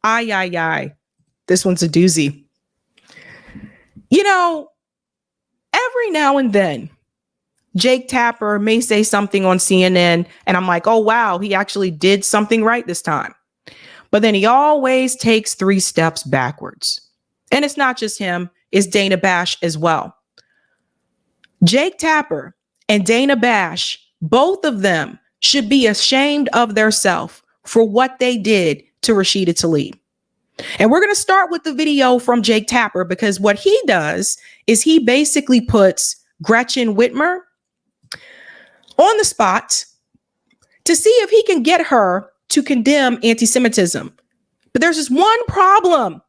Ay. This one's a doozy. You know, every now and then, Jake Tapper may say something on CNN, and I'm like, oh, wow, he actually did something right this time. But then he always takes 3 steps backwards. And it's not just him, it's Dana Bash as well. Jake Tapper and Dana Bash, both of them should be ashamed of theirself for what they did to Rashida Tlaib. And we're going to start with the video from Jake Tapper, because what he does is he basically puts Gretchen Whitmer on the spot to see if he can get her to condemn anti-Semitism. But there's just one problem.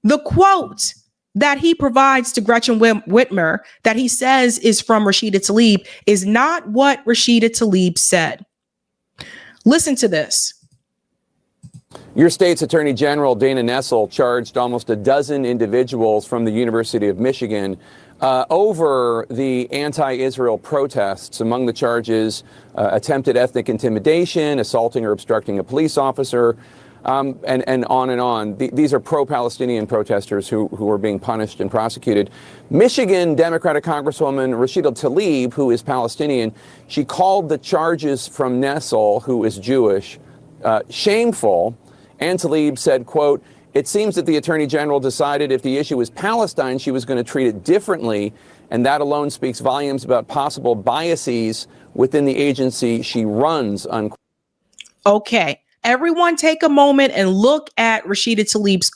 The quote that he provides to Gretchen Whitmer that he says is from Rashida Tlaib is not what Rashida Tlaib said. Listen to this. Your state's Attorney General, Dana Nessel, charged almost a dozen individuals from the University of Michigan over the anti-Israel protests. Among the charges, attempted ethnic intimidation, assaulting or obstructing a police officer, and on and on. These are pro-Palestinian protesters who are being punished and prosecuted. Michigan Democratic Congresswoman Rashida Tlaib, who is Palestinian, she called the charges from Nessel, who is Jewish, shameful. And Tlaib said, quote, "It seems that the Attorney General decided if the issue was Palestine, she was going to treat it differently. And that alone speaks volumes about possible biases within the agency she runs." Unquote. Okay, everyone take a moment and look at Rashida Tlaib's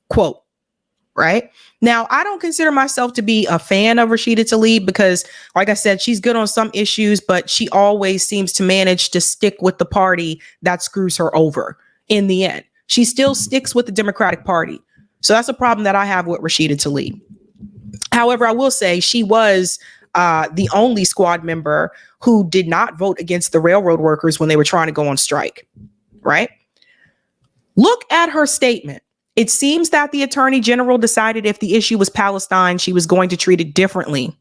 quote, right? Now, I don't consider myself to be a fan of Rashida Tlaib because, like I said, she's good on some issues, but she always seems to manage to stick with the party that screws her over in the end. She still sticks with the Democratic Party. So that's a problem that I have with Rashida Tlaib. However, I will say she was the only squad member who did not vote against the railroad workers when they were trying to go on strike, right? Look at her statement. It seems that the Attorney General decided if the issue was Palestine, she was going to treat it differently.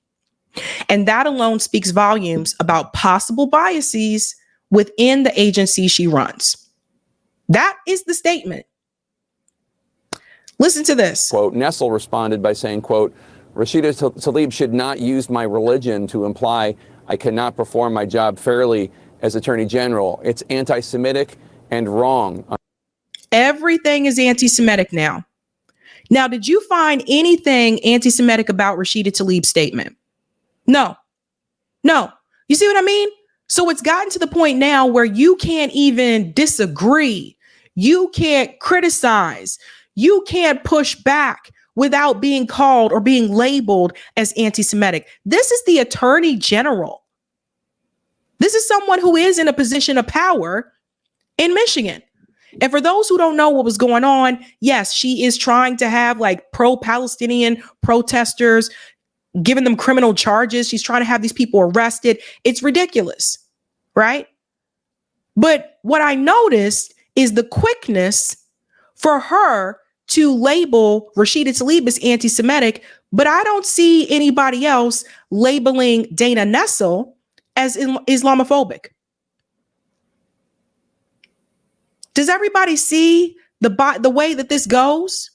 And that alone speaks volumes about possible biases within the agency she runs. That is the statement. Listen to this. Quote, Nessel responded by saying, quote, "Rashida Tlaib should not use my religion to imply I cannot perform my job fairly as Attorney General. It's anti-Semitic and wrong." Everything is anti-Semitic now. Now, did you find anything anti-Semitic about Rashida Tlaib's statement? No. You see what I mean? So it's gotten to the point now where you can't even disagree. You can't criticize. You can't push back without being called or being labeled as anti-Semitic. This is the Attorney General. This is someone who is in a position of power in Michigan. And for those who don't know what was going on, yes, she is trying to have like pro-Palestinian protesters, giving them criminal charges. She's trying to have these people arrested. It's ridiculous, right? But what I noticed is the quickness for her to label Rashida Tlaib as anti-Semitic, but I don't see anybody else labeling Dana Nessel as Islamophobic. Does everybody see the way that this goes?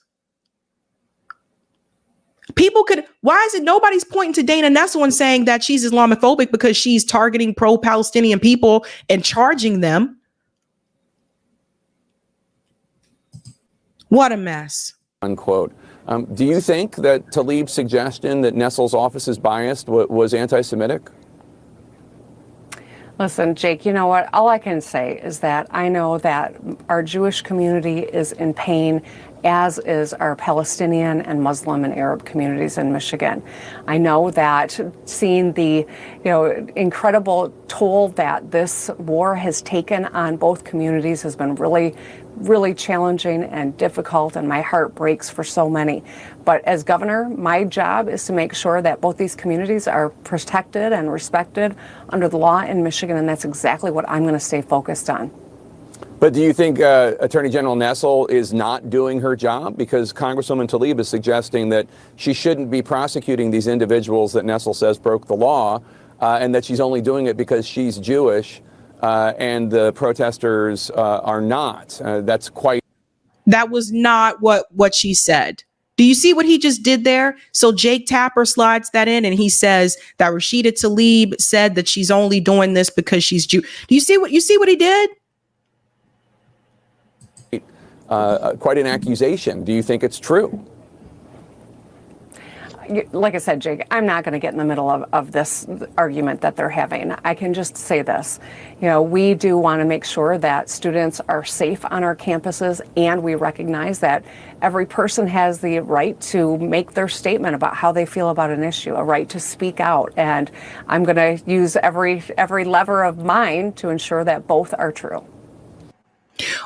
Why is it nobody's pointing to Dana Nessel and saying that she's Islamophobic because she's targeting pro-Palestinian people and charging them? What a mess. Unquote. Do you think that Tlaib's suggestion that Nessel's office is biased was anti-Semitic? Listen, Jake, you know what? All I can say is that I know that our Jewish community is in pain, as is our Palestinian and Muslim and Arab communities in Michigan. I know that seeing the incredible toll that this war has taken on both communities has been really challenging and difficult, and my heart breaks for so many. But as governor, my job is to make sure that both these communities are protected and respected under the law in Michigan, and that's exactly what I'm going to stay focused on. But do you think Attorney General Nessel is not doing her job? Because Congresswoman Tlaib is suggesting that she shouldn't be prosecuting these individuals that Nessel says broke the law, and that she's only doing it because she's Jewish and the protesters are not. That's quite. That was not what she said. Do you see what he just did there? So Jake Tapper slides that in and he says that Rashida Tlaib said that she's only doing this because she's Jew. Do you see what he did? Quite an accusation. Do you think it's true? Like I said, Jake, I'm not going to get in the middle of this argument that they're having. I can just say this. We do want to make sure that students are safe on our campuses, and we recognize that every person has the right to make their statement about how they feel about an issue, a right to speak out. And I'm going to use every lever of mine to ensure that both are true.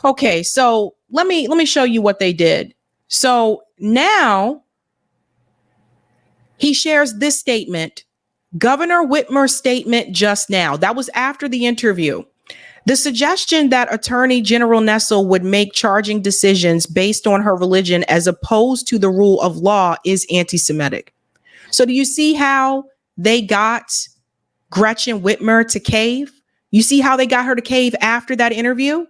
Okay, so let me show you what they did. So now he shares this statement, Governor Whitmer's statement just now. That was after the interview. The suggestion that Attorney General Nessel would make charging decisions based on her religion as opposed to the rule of law is anti-Semitic. So do you see how they got Gretchen Whitmer to cave? You see how they got her to cave after that interview?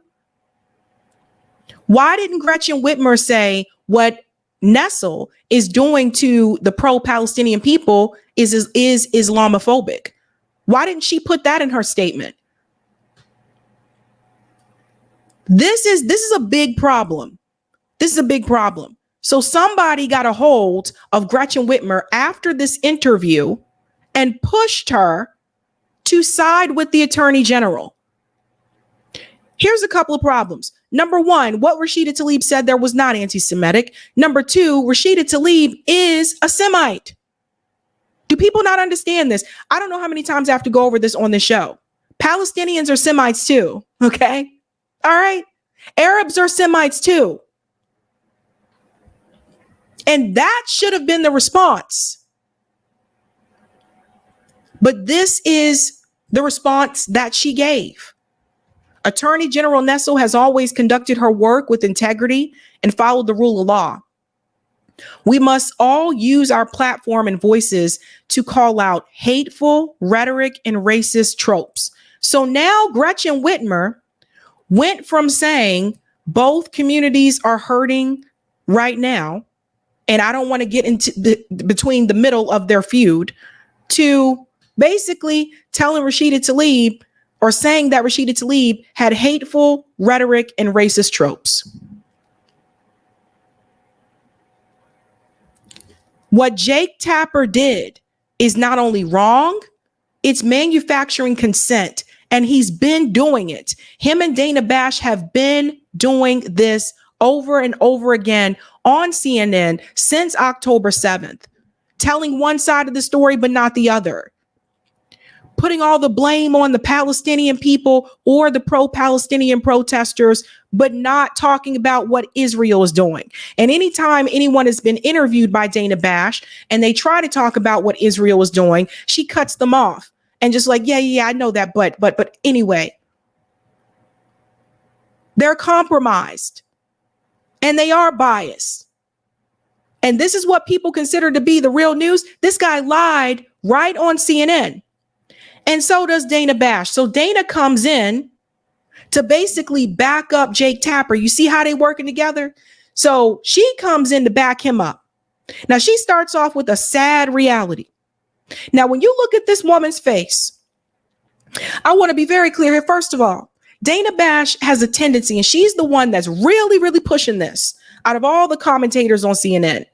Why didn't Gretchen Whitmer say what Nessel is doing to the pro-Palestinian people is Islamophobic? Why didn't she put that in her statement? This is a big problem. This is a big problem. So somebody got a hold of Gretchen Whitmer after this interview and pushed her to side with the Attorney General. Here's a couple of problems. Number one, what Rashida Tlaib said there was not anti-Semitic. Number two, Rashida Tlaib is a Semite. Do people not understand this? I don't know how many times I have to go over this on the show. Palestinians are Semites too, okay? All right? Arabs are Semites too. And that should have been the response. But this is the response that she gave. Attorney General Nessel has always conducted her work with integrity and followed the rule of law. We must all use our platform and voices to call out hateful rhetoric and racist tropes. So now Gretchen Whitmer went from saying both communities are hurting right now, and I don't want to get into between the middle of their feud, to basically telling Rashida Tlaib or saying that Rashida Tlaib had hateful rhetoric and racist tropes. What Jake Tapper did is not only wrong, it's manufacturing consent, and he's been doing it. Him and Dana Bash have been doing this over and over again on CNN since October 7th, telling one side of the story but not the other, putting all the blame on the Palestinian people or the pro-Palestinian protesters, but not talking about what Israel is doing. And anytime anyone has been interviewed by Dana Bash and they try to talk about what Israel is doing, she cuts them off and just like, yeah, I know that, but anyway, they're compromised and they are biased. And this is what people consider to be the real news. This guy lied right on CNN. And so does Dana Bash. So Dana comes in to basically back up Jake Tapper. You see how they working together? So she comes in to back him up. Now she starts off with a sad reality. Now, when you look at this woman's face, I want to be very clear here. First of all, Dana Bash has a tendency, and she's the one that's really, really pushing this out of all the commentators on CNN.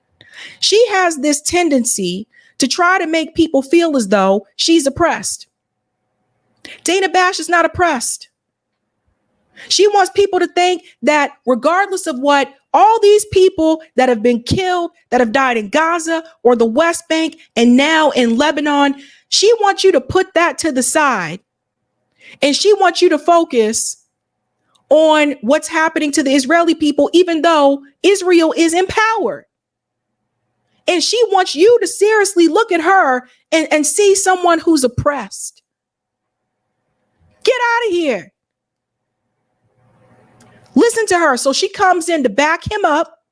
She has this tendency to try to make people feel as though she's oppressed. Dana Bash is not oppressed. She wants people to think that regardless of what all these people that have been killed, that have died in Gaza or the West Bank and now in Lebanon, she wants you to put that to the side. And she wants you to focus on what's happening to the Israeli people, even though Israel is in power. And she wants you to seriously look at her and see someone who's oppressed. Get out of here. Listen to her. So she comes in to back him up.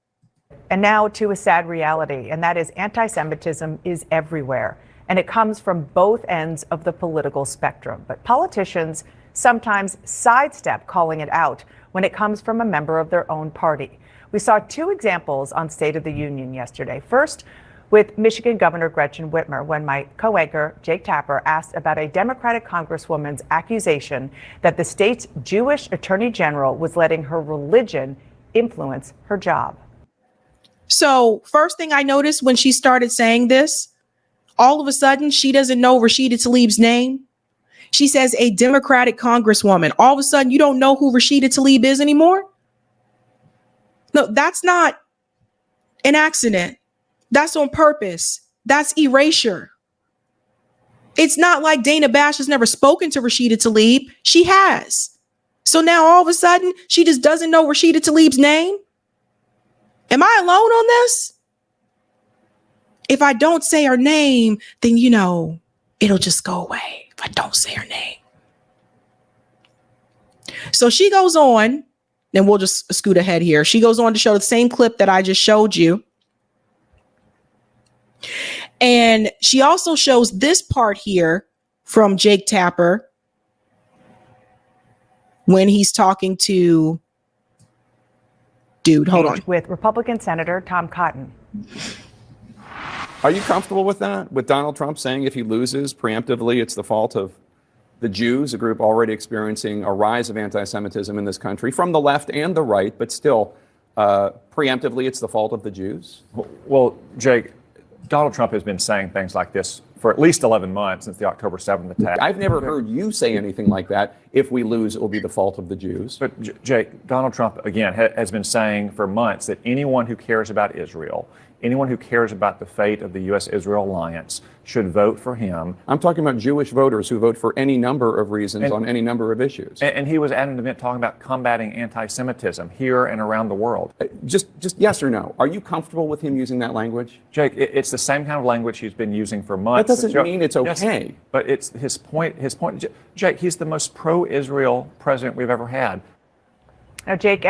And now to a sad reality, and that is anti-Semitism is everywhere. And it comes from both ends of the political spectrum. But politicians sometimes sidestep calling it out when it comes from a member of their own party. We saw two examples on State of the Union yesterday. First, with Michigan Governor Gretchen Whitmer, when my co-anchor Jake Tapper asked about a Democratic Congresswoman's accusation that the state's Jewish Attorney General was letting her religion influence her job. So first thing I noticed when she started saying this, all of a sudden she doesn't know Rashida Tlaib's name. She says a Democratic Congresswoman. All of a sudden you don't know who Rashida Tlaib is anymore. No, that's not an accident. That's on purpose. That's erasure. It's not like Dana Bash has never spoken to Rashida Tlaib. She has. So now all of a sudden she just doesn't know Rashida Tlaib's name. Am I alone on this? If I don't say her name, then, it'll just go away if I don't say her name. So she goes on, and we'll just scoot ahead here. She goes on to show the same clip that I just showed you. And she also shows this part here from Jake Tapper when he's talking to, hold on. With Republican Senator Tom Cotton. Are you comfortable with that? With Donald Trump saying if he loses preemptively, it's the fault of the Jews, a group already experiencing a rise of anti-Semitism in this country from the left and the right, but still preemptively, it's the fault of the Jews? Well, Jake, Donald Trump has been saying things like this for at least 11 months since the October 7th attack. I've never heard you say anything like that. If we lose, it will be the fault of the Jews. But Jake, Donald Trump, again, has been saying for months that anyone who cares about Israel, anyone who cares about the fate of the U.S.-Israel alliance should vote for him. I'm talking about Jewish voters who vote for any number of reasons on any number of issues. And he was at an event talking about combating anti-Semitism here and around the world. Just yes or no. Are you comfortable with him using that language? Jake, it's the same kind of language he's been using for months. That doesn't mean it's okay. Yes, but it's his point. Jake, he's the most pro-Israel president we've ever had. Now, Jake.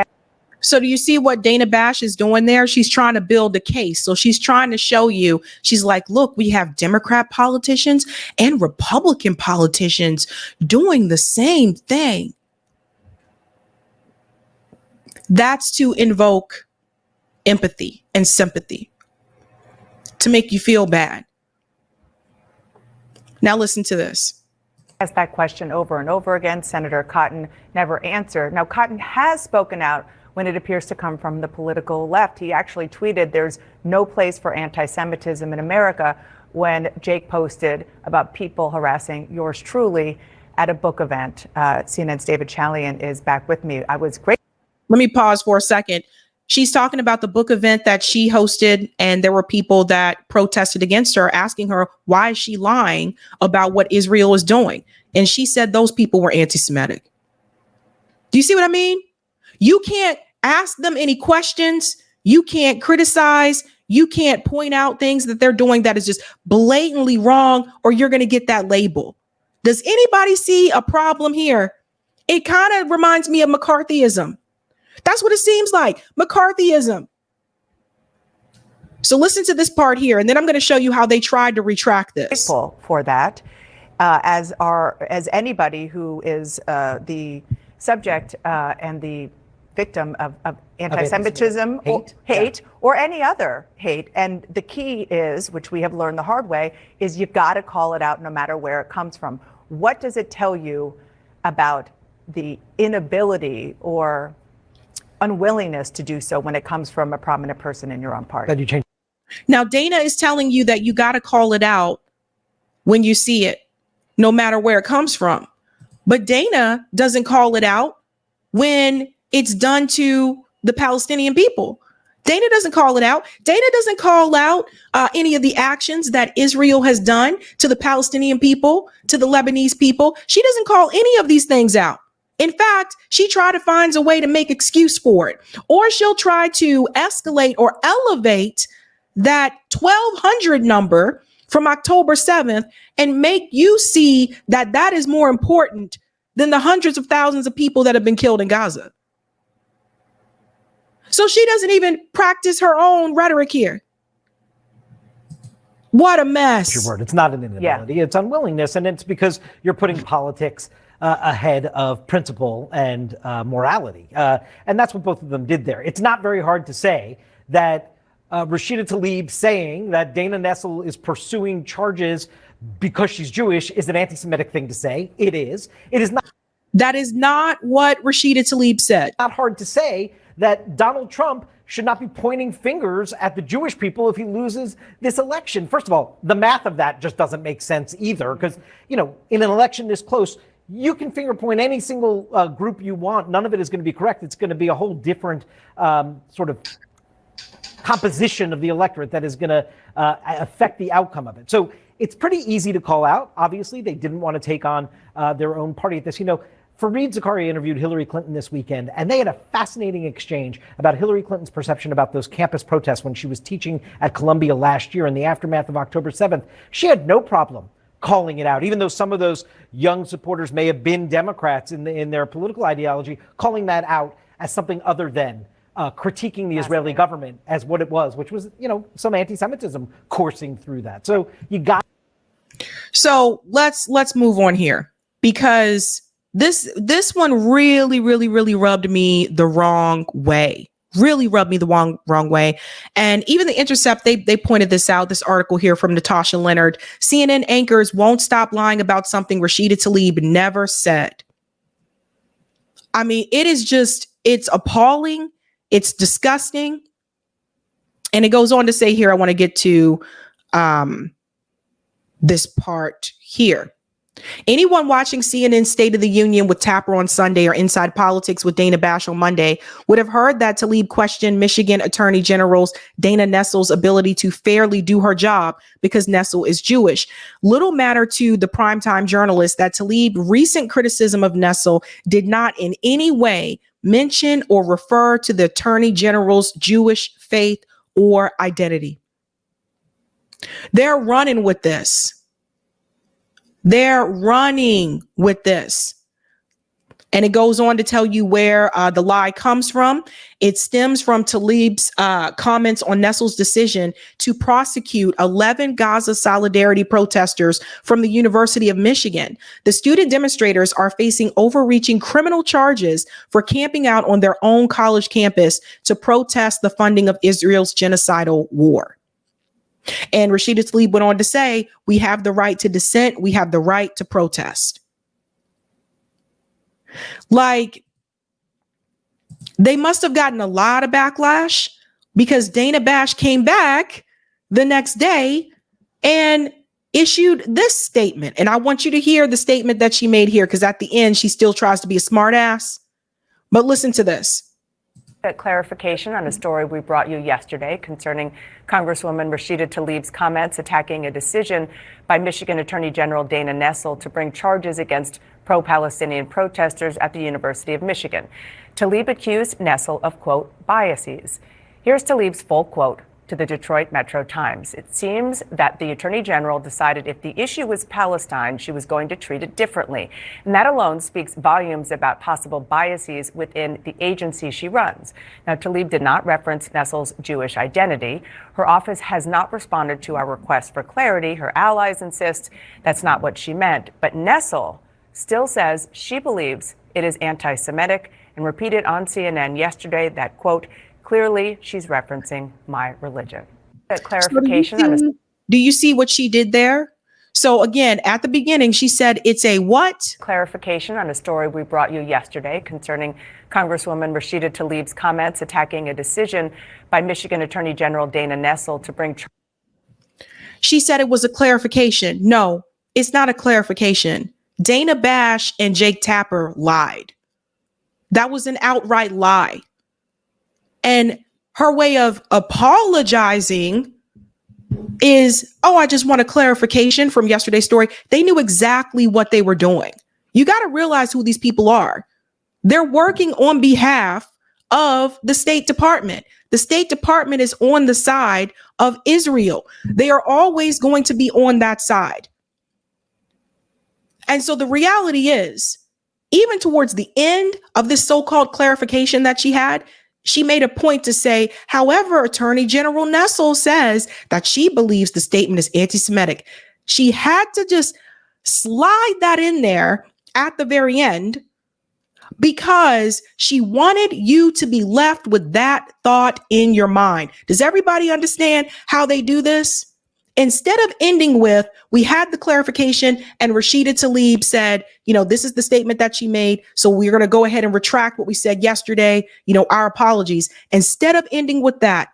So do you see what Dana Bash is doing there? She's trying to build a case. So she's trying to show you, she's like, look, we have Democrat politicians and Republican politicians doing the same thing. That's to invoke empathy and sympathy, to make you feel bad. Now listen to this. Asked that question over and over again. Senator Cotton never answered. Now, Cotton has spoken out when it appears to come from the political left. He actually tweeted there's no place for anti-Semitism in America when Jake posted about people harassing yours truly at a book event. CNN's David Chalian is back with me. I was great. Let me pause for a second. She's talking about the book event that she hosted, and there were people that protested against her, asking her, why is she lying about what Israel is doing? And she said those people were anti-Semitic. Do you see what I mean? You can't ask them any questions. You can't criticize. You can't point out things that they're doing that is just blatantly wrong, or you're going to get that label. Does anybody see a problem here? It kind of reminds me of McCarthyism. That's what it seems like, McCarthyism. So listen to this part here, and then I'm going to show you how they tried to retract this. Grateful for that, as anybody who is the subject and the victim of anti-Semitism, hate, or any other hate. And the key is, which we have learned the hard way, is you've got to call it out no matter where it comes from. What does it tell you about the inability or unwillingness to do so when it comes from a prominent person in your own party? Now, Dana is telling you that you got to call it out when you see it, no matter where it comes from. But Dana doesn't call it out when it's done to the Palestinian people. Dana doesn't call it out. Dana doesn't call out any of the actions that Israel has done to the Palestinian people, to the Lebanese people. She doesn't call any of these things out. In fact, she tried to find a way to make excuse for it, or she'll try to escalate or elevate that 1,200 number from October 7th and make you see that that is more important than the hundreds of thousands of people that have been killed in Gaza. So she doesn't even practice her own rhetoric here. What a mess. Your word. It's not an inability. Yeah. It's unwillingness. And it's because you're putting politics ahead of principle and morality. And that's what both of them did there. It's not very hard to say that Rashida Tlaib saying that Dana Nessel is pursuing charges because she's Jewish is an anti-Semitic thing to say. It is. It is not. That is not what Rashida Tlaib said. Not hard to say that Donald Trump should not be pointing fingers at the Jewish people if he loses this election. First of all, the math of that just doesn't make sense either, because, you know, in an election this close, you can finger point any single group you want. None of it is going to be correct. It's going to be a whole different sort of composition of the electorate that is going to affect the outcome of it. So it's pretty easy to call out. Obviously, they didn't want to take on their own party at this. You know, Fareed Zakaria interviewed Hillary Clinton this weekend, and they had a fascinating exchange about Hillary Clinton's perception about those campus protests when she was teaching at Columbia last year in the aftermath of October 7th. She had no problem calling it out, even though some of those young supporters may have been Democrats in their political ideology, calling that out as something other than critiquing the Israeli government as what it was, which was, you know, some anti-Semitism coursing through that. So you got. So let's move on here, because this one really rubbed me the wrong way. Really rubbed me the wrong way. And even The Intercept, they pointed this out, this article here from Natasha Leonard. CNN anchors won't stop lying about something Rashida Tlaib never said. I mean, it's appalling. It's disgusting. And it goes on to say here, I want to get to this part here. Anyone watching CNN State of the Union with Tapper on Sunday or Inside Politics with Dana Bash on Monday would have heard that Tlaib questioned Michigan Attorney General Dana Nessel's ability to fairly do her job because Nessel is Jewish. Little matter to the primetime journalist that Tlaib's recent criticism of Nessel did not in any way mention or refer to the Attorney General's Jewish faith or identity. They're running with this. They're running with this. And it goes on to tell you where the lie comes from. It stems from Tlaib's comments on Nessel's decision to prosecute 11 Gaza Solidarity protesters from the University of Michigan. The student demonstrators are facing overreaching criminal charges for camping out on their own college campus to protest the funding of Israel's genocidal war. And Rashida Tlaib went on to say, we have the right to dissent. We have the right to protest. Like, they must have gotten a lot of backlash, because Dana Bash came back the next day and issued this statement. And I want you to hear the statement that she made here, because at the end, she still tries to be a smart ass. But listen to this. A clarification on a story we brought you yesterday concerning Congresswoman Rashida Tlaib's comments attacking a decision by Michigan Attorney General Dana Nessel to bring charges against pro-Palestinian protesters at the University of Michigan. Tlaib accused Nessel of, quote, biases. Here's Tlaib's full quote to the Detroit Metro Times. It seems that the Attorney General decided if the issue was Palestine, she was going to treat it differently. And that alone speaks volumes about possible biases within the agency she runs. Now, Tlaib did not reference Nessel's Jewish identity. Her office has not responded to our request for clarity. Her allies insist that's not what she meant. But Nessel still says she believes it is anti-Semitic and repeated on CNN yesterday that, quote, clearly, she's referencing my religion. A clarification. So do you see what she did there? So again, at the beginning, she said it's a what? Clarification on a story we brought you yesterday concerning Congresswoman Rashida Tlaib's comments attacking a decision by Michigan Attorney General Dana Nessel to bring. She said it was a clarification. No, it's not a clarification. Dana Bash and Jake Tapper lied. That was an outright lie. And her way of apologizing is, oh, I just want a clarification from yesterday's story. They knew exactly what they were doing. You got to realize who these people are. They're working on behalf of the State Department. The State Department is on the side of Israel. They are always going to be on that side. And so the reality is, even towards the end of this so-called clarification that she had, she made a point to say, however, Attorney General Nessel says that she believes the statement is anti-Semitic. She had to just slide that in there at the very end because she wanted you to be left with that thought in your mind. Does everybody understand how they do this? Instead of ending with, we had the clarification and Rashida Tlaib said, this is the statement that she made. So we're going to go ahead and retract what we said yesterday. Our apologies. Instead of ending with that,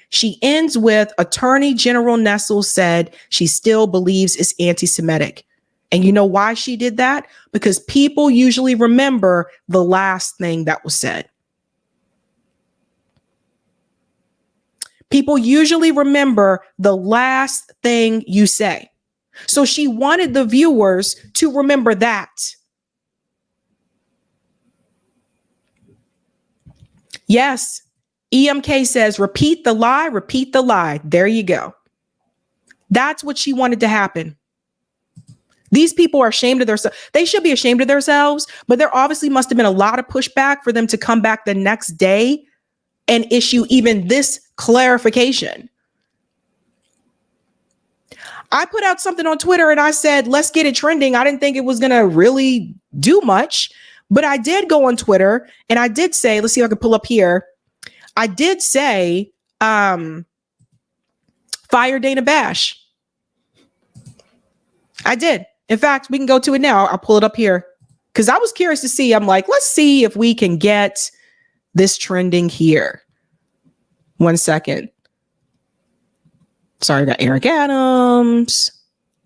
she ends with Attorney General Nessel said she still believes it's anti-Semitic. And you know why she did that? Because people usually remember the last thing that was said. People usually remember the last thing you say. So she wanted the viewers to remember that. Yes, EMK says, repeat the lie, repeat the lie. There you go. That's what she wanted to happen. These people are ashamed of themselves. They should be ashamed of themselves, but there obviously must have been a lot of pushback for them to come back the next day and issue even this clarification. I put out something on Twitter and I said, let's get it trending. I didn't think it was going to really do much, but I did go on Twitter and I did say, let's see if I can pull up here. I did say, fire Dana Bash. I did. In fact, we can go to it now. I'll pull it up here because I was curious to see. I'm like, let's see if we can get this trending here. 1 second. Sorry, I got Eric Adams.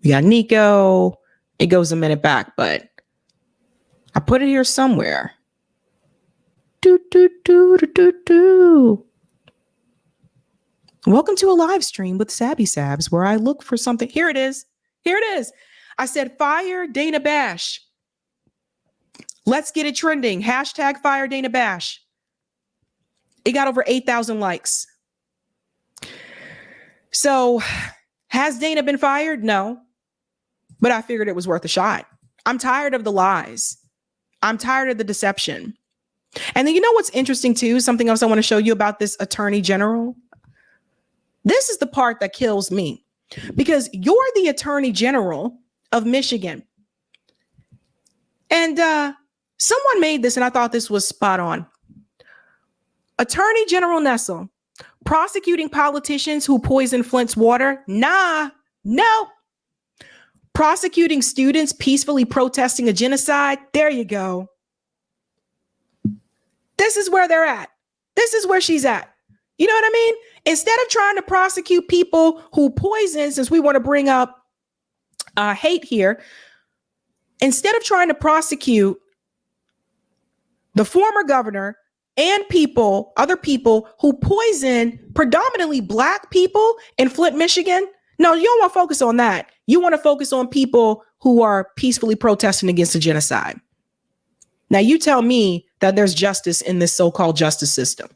We got Nico. It goes a minute back, but I put it here somewhere. Welcome to a live stream with Sabby Sabs, where I look for something. Here it is. Here it is. I said, fire Dana Bash. Let's get it trending. Hashtag fire Dana Bash. It got over 8,000 likes. So has Dana been fired? No, but I figured it was worth a shot. I'm tired of the lies. I'm tired of the deception. And then you know what's interesting too? Something else I want to show you about this attorney general. This is the part that kills me because you're the attorney general of Michigan. And someone made this and I thought this was spot on. Attorney General Nessel, prosecuting politicians who poison Flint's water? Nah, no. Prosecuting students peacefully protesting a genocide? There you go. This is where they're at. This is where she's at. You know what I mean? Instead of trying to prosecute people who poison, since we want to bring up hate here, instead of trying to prosecute the former governor and other people who poison predominantly Black people in Flint, Michigan. No, you don't want to focus on that. You want to focus on people who are peacefully protesting against a genocide. Now, you tell me that there's justice in this so-called justice system.